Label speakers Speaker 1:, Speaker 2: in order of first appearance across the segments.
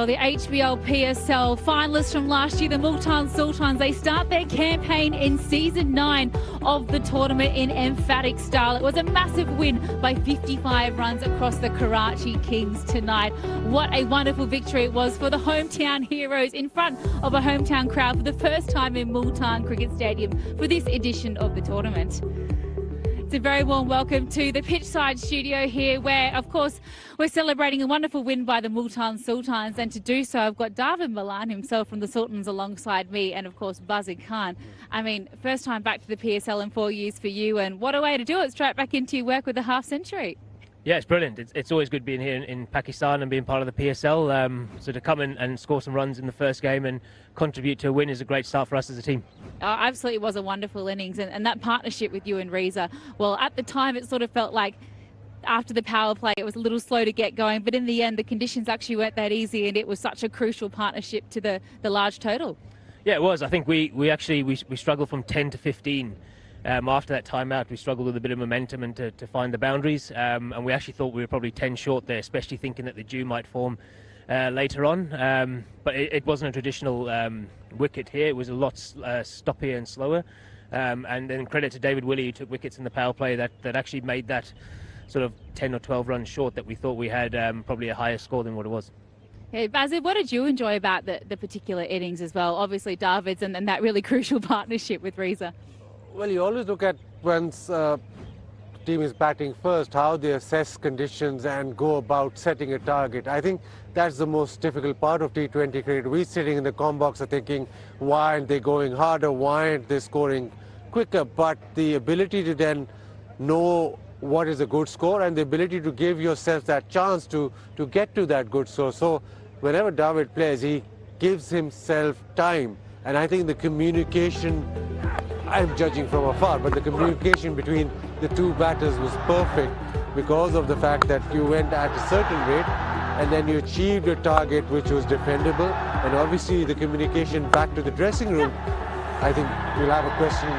Speaker 1: Well, the HBL PSL finalists from last year, the Multan Sultans, they start their campaign in Season 9 of the tournament in emphatic style. It was a massive win by 55 runs across the Karachi Kings tonight. What a wonderful victory it was for the hometown heroes in front of a hometown crowd for the first time in Multan Cricket Stadium for this edition of the tournament. It's a very warm welcome to the pitchside studio here where, of course, we're celebrating a wonderful win by the Multan Sultans, and to do so I've got David Milan himself from the Sultans alongside me and, of course, Buzzard Khan. I mean, first time back to the PSL in 4 years for you, and what a way to do it, straight back into your work with a half century.
Speaker 2: Yeah, it's brilliant. It's always good being here in Pakistan and being part of the PSL. So to come in and score some runs in the first game and contribute to a win is a great start for us as a team.
Speaker 1: Absolutely, it was a wonderful innings, and that partnership with you and Reza, well, at the time it sort of felt like after the power play it was a little slow to get going, but in the end the conditions actually weren't that easy, and it was such a crucial partnership to the large total.
Speaker 2: Yeah, it was. I think we struggled from 10 to 15. After that timeout, we struggled with a bit of momentum and to find the boundaries, and we actually thought we were probably 10 short there, especially thinking that the dew might form later on. But it wasn't a traditional wicket here. It was a lot stoppier and slower. And then credit to David Willey, who took wickets in the power play that actually made that sort of 10 or 12 runs short that we thought we had, probably a higher score than what it was.
Speaker 1: Hey, Bazid, what did you enjoy about the particular innings as well? Obviously David's and that really crucial partnership with Reza.
Speaker 3: Well, you always look at once the team is batting first, how they assess conditions and go about setting a target. I think that's the most difficult part of T20 cricket. We sitting in the comm box are thinking, why aren't they going harder? Why aren't they scoring quicker? But the ability to then know what is a good score and the ability to give yourself that chance to get to that good score. So whenever David plays, he gives himself time. And I think the communication, I'm judging from afar, but the communication between the two batters was perfect because of the fact that you went at a certain rate and then you achieved a target which was defendable, and obviously the communication back to the dressing room. I think we'll have a question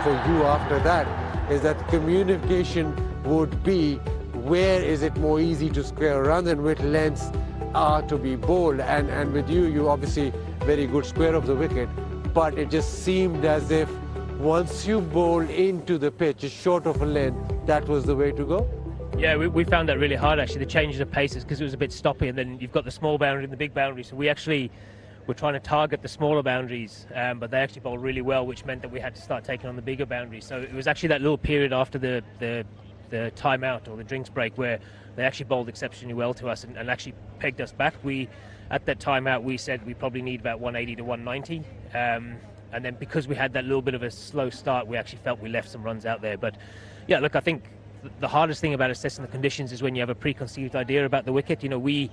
Speaker 3: for you after that, is that the communication would be where is it more easy to square a run and which lengths are to be bowled, and with you obviously very good square of the wicket, but it just seemed as if once you bowl into the pitch, short of a length, that was the way to go?
Speaker 2: Yeah, we found that really hard actually, the changes of paces, because it was a bit stoppy, and then you've got the small boundary and the big boundary, so we actually were trying to target the smaller boundaries, but they actually bowled really well, which meant that we had to start taking on the bigger boundaries. So it was actually that little period after the timeout or the drinks break where they actually bowled exceptionally well to us and actually pegged us back. At that timeout we said we probably need about 180 to 190. And then because we had that little bit of a slow start, we actually felt we left some runs out there. But yeah, look, I think the hardest thing about assessing the conditions is when you have a preconceived idea about the wicket. You know, we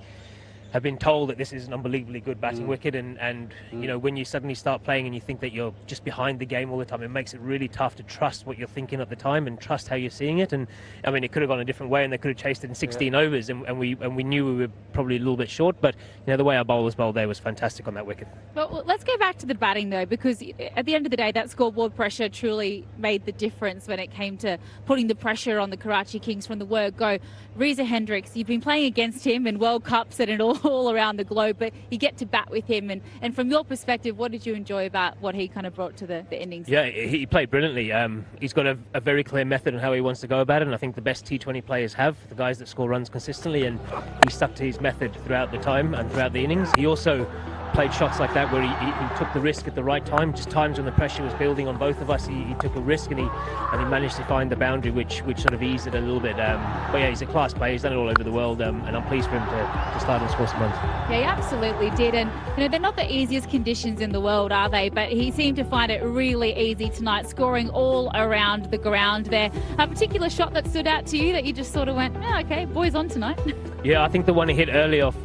Speaker 2: have been told that this is an unbelievably good batting wicket, and you know, when you suddenly start playing and you think that you're just behind the game all the time, it makes it really tough to trust what you're thinking at the time and trust how you're seeing it. And I mean, it could have gone a different way and they could have chased it in 16 overs, and we knew we were probably a little bit short, but you know, the way our bowlers bowled there was fantastic on that wicket.
Speaker 1: Well, let's go back to the batting though, because at the end of the day that scoreboard pressure truly made the difference when it came to putting the pressure on the Karachi Kings from the word go. Reza Hendricks, you've been playing against him in World Cups and all around the globe, but you get to bat with him, and from your perspective, what did you enjoy about what he kind of brought to the innings?
Speaker 2: Yeah, he played brilliantly. He's got a very clear method on how he wants to go about it, and I think the best T20 players have, the guys that score runs consistently, and he stuck to his method throughout the time and throughout the innings. He also played shots like that where he took the risk at the right time, just times when the pressure was building on both of us. He took a risk and he managed to find the boundary which sort of eased it a little bit. But yeah, he's a class player. He's done it all over the world, and I'm pleased for him to start and score some runs.
Speaker 1: Yeah, he absolutely did. And you know, they're not the easiest conditions in the world, are they? But he seemed to find it really easy tonight, scoring all around the ground there. A particular shot that stood out to you that you just sort of went, oh, okay, boys on tonight?
Speaker 2: Yeah, I think the one he hit early off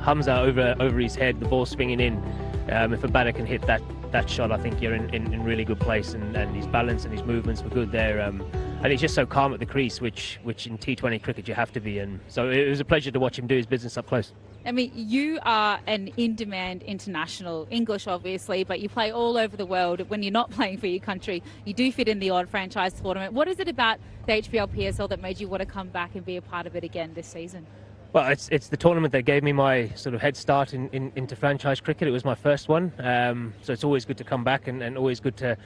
Speaker 2: Hamza over his head, the ball swinging in. If a batter can hit that shot, I think you're in really good place, and his balance and his movements were good there. And he's just so calm at the crease, which in T20 cricket you have to be. And so it was a pleasure to watch him do his business up close.
Speaker 1: I mean, you are an in-demand international, English obviously, but you play all over the world. When you're not playing for your country, you do fit in the odd franchise tournament. What is it about the HBL PSL that made you want to come back and be a part of it again this season?
Speaker 2: Well, it's the tournament that gave me my sort of head start into franchise cricket. It was my first one, so it's always good to come back and always good to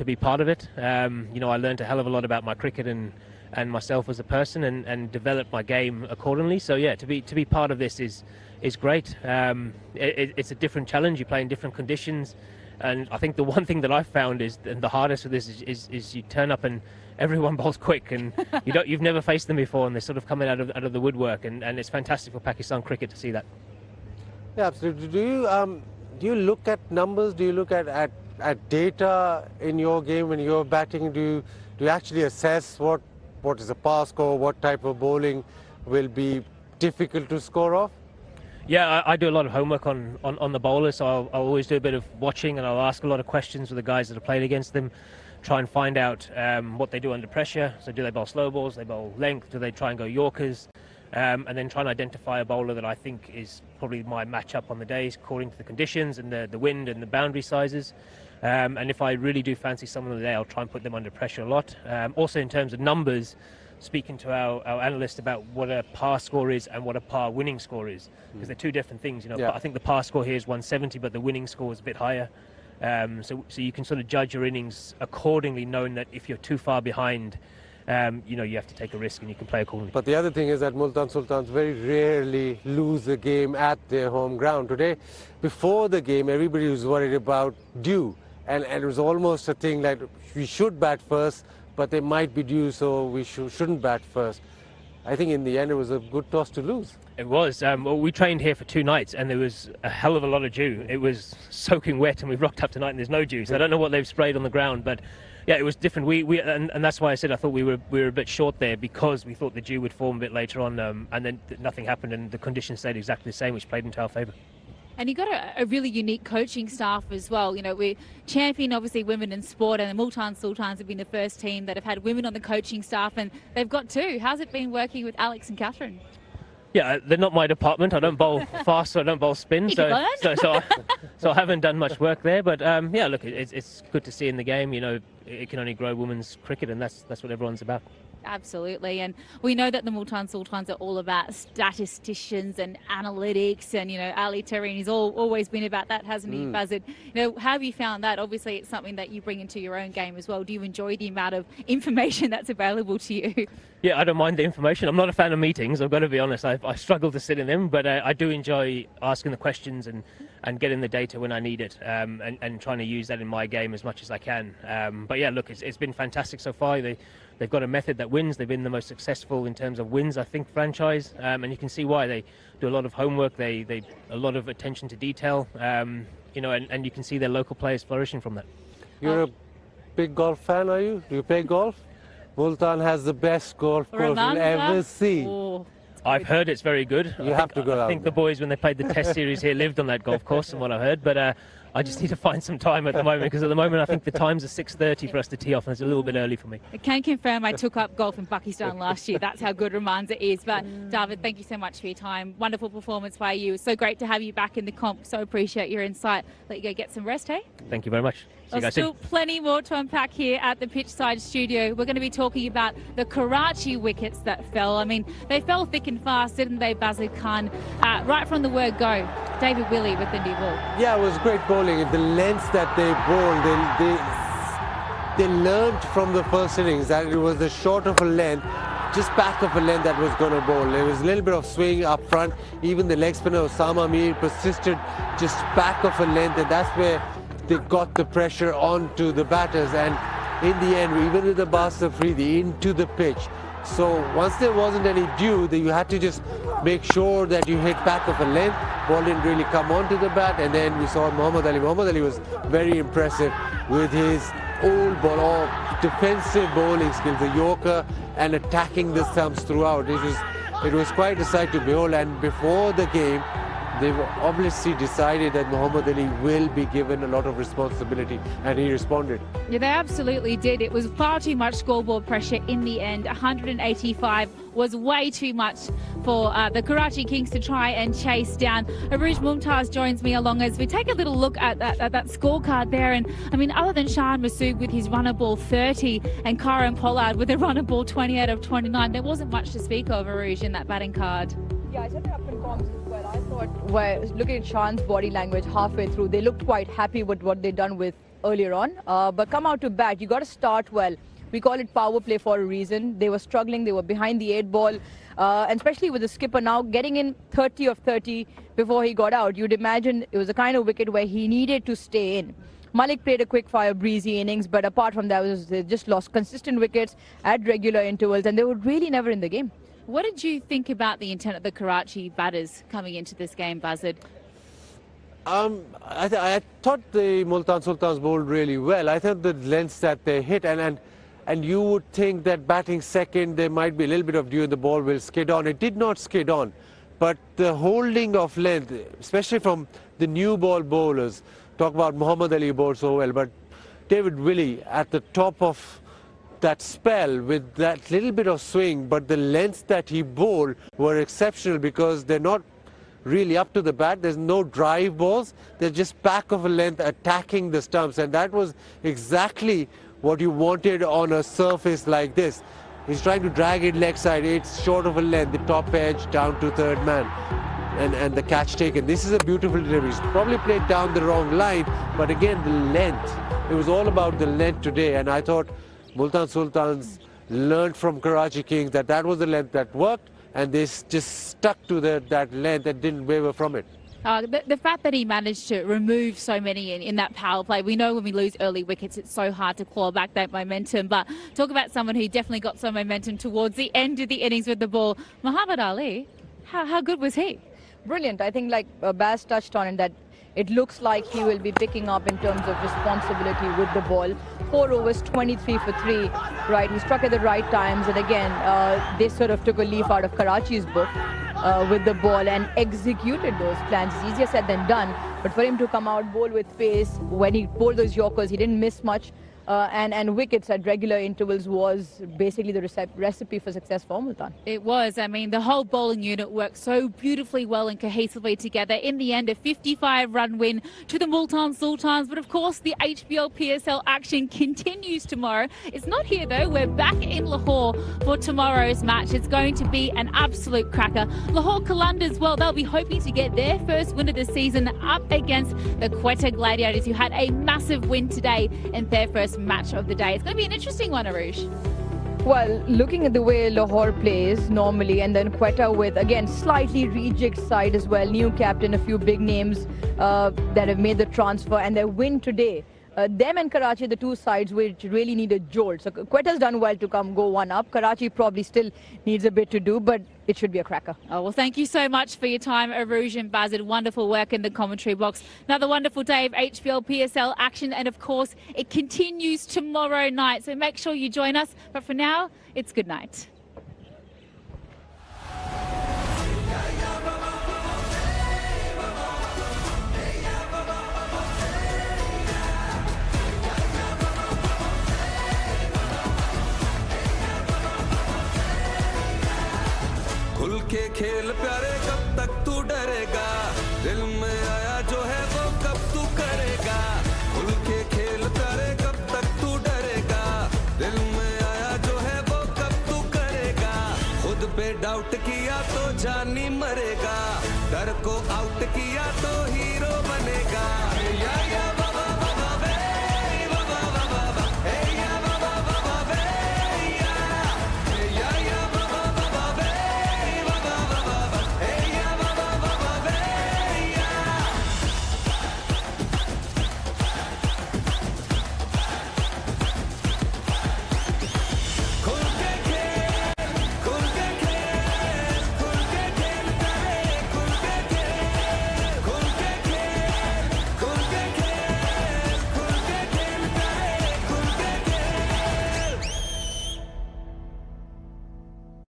Speaker 2: be part of it. You know, I learned a hell of a lot about my cricket and myself as a person and developed my game accordingly. So yeah, to be part of this is great. It's a different challenge. You play in different conditions, and I think the one thing that I've found is, and the hardest of this is you turn up and everyone bowls quick, and you've never faced them before, and they're sort of coming out of the woodwork, and it's fantastic for Pakistan cricket to see that.
Speaker 3: Yeah, absolutely. Do you look at numbers? Do you look at data in your game when you're batting? Do you actually assess what is a par score, what type of bowling will be difficult to score off?
Speaker 2: Yeah, I do a lot of homework on the bowlers, so I'll always do a bit of watching, and I'll ask a lot of questions with the guys that have played against them, try and find out what they do under pressure. So do they bowl slow balls, do they bowl length, do they try and go Yorkers, and then try and identify a bowler that I think is probably my matchup on the day according to the conditions and the wind and the boundary sizes. And if I really do fancy someone on the day, I'll try and put them under pressure a lot. Also in terms of numbers, speaking to our analyst about what a par score is and what a par winning score is, because they're two different things. You know, yeah. I think the par score here is 170, but the winning score is a bit higher. So you can sort of judge your innings accordingly, knowing that if you're too far behind, you know, you have to take a risk and you can play accordingly.
Speaker 3: But the other thing is that Multan Sultans very rarely lose a game at their home ground. Today, before the game, everybody was worried about dew, and it was almost a thing like we should bat first, but they might be due, so we shouldn't bat first. I think in the end it was a good toss to lose.
Speaker 2: It was. Well, we trained here for 2 nights and there was a hell of a lot of dew. It was soaking wet, and we've rocked up tonight and there's no dew. So I don't know what they've sprayed on the ground, but yeah, it was different. And that's why I said I thought we were a bit short there, because we thought the dew would form a bit later on, and then nothing happened, and the conditions stayed exactly the same, which played into our favour.
Speaker 1: And you've got a really unique coaching staff as well. You know, we champion obviously women in sport, and the Multan Sultans have been the first team that have had women on the coaching staff, and they've got 2. How's it been working with Alex and Catherine?
Speaker 2: Yeah, they're not my department. I don't bowl fast, so I don't bowl spin. So I haven't done much work there. But yeah, look, it's good to see in the game. You know, it can only grow women's cricket, and that's what everyone's about.
Speaker 1: Absolutely, and we know that the Multan Sultans are all about statisticians and analytics, and you know, Ali Tarini's always been about that, hasn't he, Buzzard? You know, how have you found that? Obviously, it's something that you bring into your own game as well. Do you enjoy the amount of information that's available to you?
Speaker 2: Yeah, I don't mind the information. I'm not a fan of meetings, I've got to be honest. I struggle to sit in them, but I do enjoy asking the questions and getting the data when I need it, and trying to use that in my game as much as I can. But yeah, look, it's been fantastic so far. They've got a method that wins. They've been the most successful in terms of wins, I think, franchise, and you can see why. They do a lot of homework. They a lot of attention to detail, you know, and you can see their local players flourishing from that.
Speaker 3: You're a big golf fan, are you? Do you play golf? Multan has the best golf course you'll ever see.
Speaker 1: Oh,
Speaker 2: I've heard it's very good.
Speaker 3: You have to go out.
Speaker 2: I think the boys, when they played the Test series here, lived on that golf course, from what I heard. But I just need to find some time at the moment, because at the moment I think the times are 6:30 for us to tee off, and it's a little bit early for me.
Speaker 1: I can confirm I took up golf in Pakistan last year. That's how good Ramanza is. But David, thank you so much for your time. Wonderful performance by you. It's so great to have you back in the comp. So appreciate your insight. Let you go get some rest, hey?
Speaker 2: Thank you very much.
Speaker 1: There's still plenty more to unpack here at the pitchside studio. We're going to be talking about the Karachi wickets that fell. I mean, they fell thick and fast, didn't they, Bazir Khan? Right from the word go, David Willey with the new ball.
Speaker 3: Yeah, it was great bowling. The lengths that they bowled, they learned from the first innings that it was the short of a length, just back of a length, that was going to bowl. There was a little bit of swing up front. Even the leg spinner Osama Mir persisted just back of a length, and that's where they got the pressure onto the batters, and in the end, even with the Basta Freedy into the pitch. So once there wasn't any dew, you had to just make sure that you hit back of a length. Ball didn't really come onto the bat, and then we saw Muhammad Ali. Muhammad Ali was very impressive with his old ball, or defensive bowling skills, the Yorker, and attacking the stumps throughout. It was quite a sight to behold, and before the game, they've obviously decided that Muhammad Ali will be given a lot of responsibility, and he responded.
Speaker 1: Yeah, they absolutely did. It was far too much scoreboard pressure in the end. 185 was way too much for the Karachi Kings to try and chase down. Aruj Mumtaz joins me along as we take a little look at that scorecard there. And I mean, other than Shahan Masood with his runner ball 30 and Karan Pollard with a runner ball 20 out of 29, there wasn't much to speak of, Aruj, in that batting card.
Speaker 4: Yeah, I said that up in comms as well. I thought, well, looking at Shan's body language halfway through, they looked quite happy with what they'd done with earlier on. But come out to bat, you got to start well. We call it power play for a reason. They were struggling, they were behind the 8-ball, and especially with the skipper now getting in 30 of 30 before he got out. You'd imagine it was a kind of wicket where he needed to stay in. Malik played a quick-fire, breezy innings, but apart from that, they just lost consistent wickets at regular intervals, and they were really never in the game.
Speaker 1: What did you think about the intent of the Karachi batters coming into this game, Buzzard?
Speaker 3: I thought the Multan Sultans bowled really well. I thought the lengths that they hit, and you would think that batting second, there might be a little bit of dew and the ball will skid on. It did not skid on, but the holding of length, especially from the new ball bowlers, talk about Muhammad Ali bowled so well, but David Willey at the top of that spell with that little bit of swing, but the lengths that he bowled were exceptional because they're not really up to the bat. There's no drive balls. They're just back of a length attacking the stumps, and that was exactly what you wanted on a surface like this. He's trying to drag it leg side. It's short of a length, the top edge down to third man, and the catch taken. This is a beautiful delivery. He's probably played down the wrong line, but again, the length. It was all about the length today, and I thought Multan Sultans learned from Karachi Kings that was the length that worked, and they just stuck to that length and didn't waver from it.
Speaker 1: The fact that he managed to remove so many in that power play, we know when we lose early wickets, it's so hard to claw back that momentum. But talk about someone who definitely got some momentum towards the end of the innings with the ball. Muhammad Ali, how good was he?
Speaker 4: Brilliant. I think, like Baz touched on it, that it looks like he will be picking up in terms of responsibility with the ball. 4 overs, 23 for 3, right? He struck at the right times, and again, they sort of took a leaf out of Karachi's book with the ball and executed those plans. It's easier said than done, but for him to come out, bowl with pace, when he bowled those Yorkers, he didn't miss much. And wickets at regular intervals was basically the recipe for success for Multan.
Speaker 1: It was. I mean, the whole bowling unit worked so beautifully well and cohesively together. In the end, a 55-run win to the Multan Sultans. But of course, the HBL PSL action continues tomorrow. It's not here, though. We're back in Lahore for tomorrow's match. It's going to be an absolute cracker. Lahore Qalandars, well, they'll be hoping to get their first win of the season up against the Quetta Gladiators, who had a massive win today in their first match of the day. It's going to be an interesting one, Arush.
Speaker 4: Well, looking at the way Lahore plays normally, and then Quetta with, again, slightly reject side as well, new captain, a few big names that have made the transfer, and their win today. Them and Karachi, the two sides which really need a jolt. So Quetta's done well to go one up. Karachi probably still needs a bit to do, but it should be a cracker.
Speaker 1: Oh, well, thank you so much for your time, Arush and Bazid. Wonderful work in the commentary box. Another wonderful day of HBL PSL action, and of course, it continues tomorrow night. So make sure you join us. But for now, it's good night.
Speaker 5: खुल के खेल प्यारे कब तक तू डरेगा दिल में आया जो है वो कब तू करेगा खुल के खेल प्यारे कब तक तू डरेगा दिल में आया जो है वो कब तू करेगा खुद पे डाउट किया तो जानी मरेगा डर को आउट किया तो हीरो बनेगा